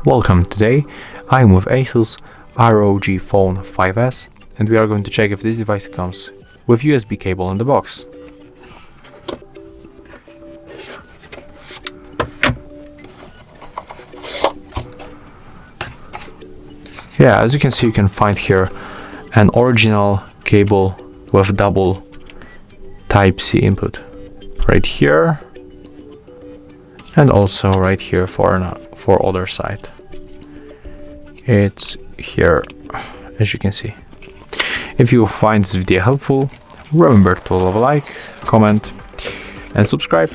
Welcome. Today I'm with ASUS ROG Phone 5S and we are going to check if this device comes with USB cable in the box. Yeah, as you can see, you can find here an original cable with double Type-C input right here and also right here for other side. It's here, as you can see. If you find this video helpful, remember to leave a like, comment and subscribe.